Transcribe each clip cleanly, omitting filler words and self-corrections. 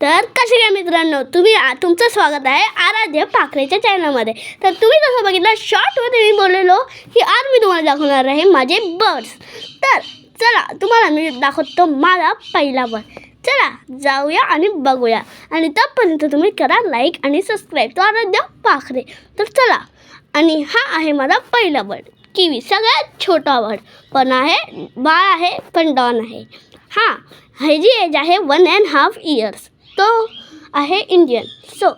तर कसे काय मित्रांनो, तुमचं स्वागत आहे आराध्य पाखरेच्या चॅनलमध्ये. तर तुम्ही जसं बघितलं शॉर्टमध्ये मी बोललेलो की आज मी तुम्हाला दाखवणार आहे माझे बर्ड्स. तर चला तुम्हाला मी दाखवतो माझा पहिला बर्ड. चला जाऊया आणि बघूया. आणि तोपर्यंत तुम्ही करा लाईक आणि सबस्क्राईब. तो आराध्य पाखरे. तर चला. आणि हा आहे माझा पहिला बर्ड, किवी. सगळ्यात छोटा बर्ड पण आहे, बाळ आहे पण डॉन आहे. हां, ह्याची एज आहे 1.5 इयर्स. तो आहे इंडियन. So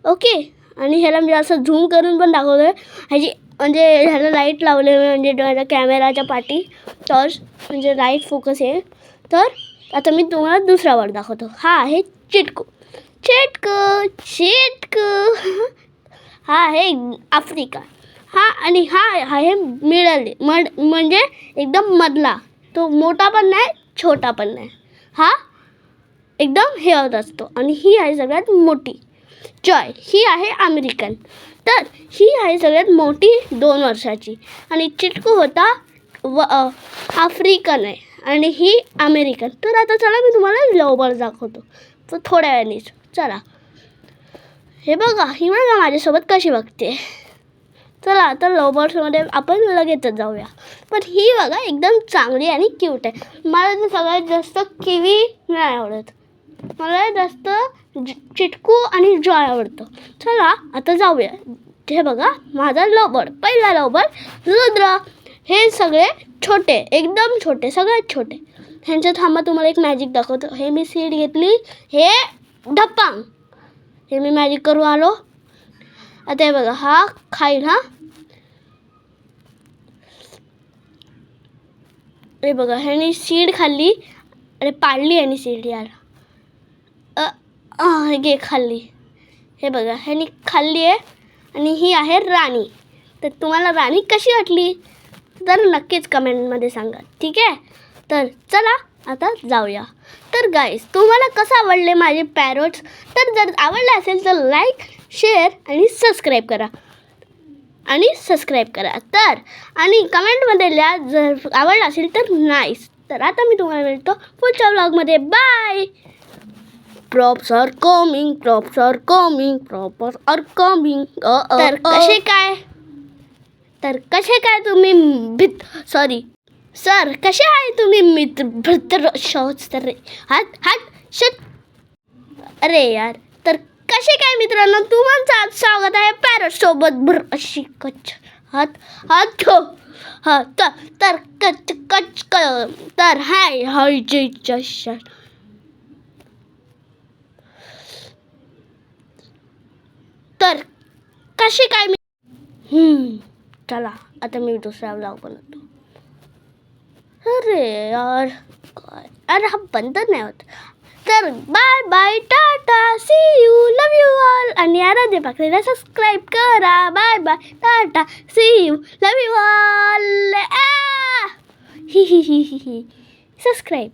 okay. आणि ह्याला मी असं झूम करून पण दाखवतो आहे. ह्याची म्हणजे ह्याला लाईट लावले म्हणजे ह्याच्या कॅमेराच्या पाठी टॉर्च म्हणजे लाईट फोकस आहे. तर आता मी तुम्हाला दुसरा बर्ड दाखवतो. हा आहे चिटकू. चिटकू चिटकू हा आहे आफ्रिका. हा आणि हा आहे मिडल म्हणजे एकदम मधला. तो मोठा पण नाही छोटा पण नाही. हा एकदम हे होत असतो. आणि ही आहे सगळ्यात मोठी जॉय. ही आहे अमेरिकन. तर ही आहे सगळ्यात मोठी 2 वर्षाची. आणि चिटकू होता आफ्रिकन आहे आणि ही अमेरिकन. तर आता चला मी तुम्हाला लवबर्ड दाखवतो तर थोड्या वेळानेच. चला हे बघा, ही बघा माझ्यासोबत कशी बघते. चला आता लवबर्ड्समध्ये आपण लगेचच जाऊया. पण ही बघा एकदम चांगली आणि क्यूट आहे. मला तर सगळ्यात जास्त किवी नाही आवडत. मला जास्त चिटकू आणि जॉय आवडतो. चला आता जाऊया. हे बघा माझा लवबर्ड, पहिला लवबर्ड रुद्र. हे सगळे छोटे, एकदम छोटे, सगळ्यात छोटे. ह्यांच्या थांबा तुम्हाला एक मॅजिक दाखवतो. हे मी सीड घेतली. हे ढप्पांग. हे मी मॅजिक करून आलो. आता हे बघा हा खाईल. हा हे बघा ह्याने सीड खाल्ली. अरे पाडली ह्याने सीड यार. घे खाल्ली. हे बघा ह्याने खाल्ली आहे. आणि ही आहे राणी. तर तुम्हाला राणी कशी वाटली तर नक्कीच कमेंटमध्ये सांगा. ठीक आहे. तर चला आता जाऊया. तर गाईस तुम्हाला कसं आवडले माझे पॅरोट्स. तर जर आवडले असेल तर लाईक शेअर आणि सबस्क्राईब करा. तर आणि कमेंटमध्ये लिहा जर आवडलं असेल तर नाईस. तर आता मी तुम्हाला भेटतो पुढच्या व्लॉगमध्ये. बाय. Props are coming. तर कसे काय तुम्ही सर कसे आहे तुम्ही मित्र शॉच तर हात शट. अरे यार. तर कसे काय मित्रांनो, तुमचं आज स्वागत आहे पॅरोट सोबत. अशी कच हात ठो. हा तर कच तर हाय जे शट. तर कसे काय चला आता मी दुसरा ब्लॉग बनवतो. अरे यार काय, अरे हा बंद नाही होत. तर bye bye, tata, see you, love you all. आणि आराध्य पाखरेला सबस्क्राईब करा. Bye bye, tata, see you, love you all. ही सबस्क्राईब.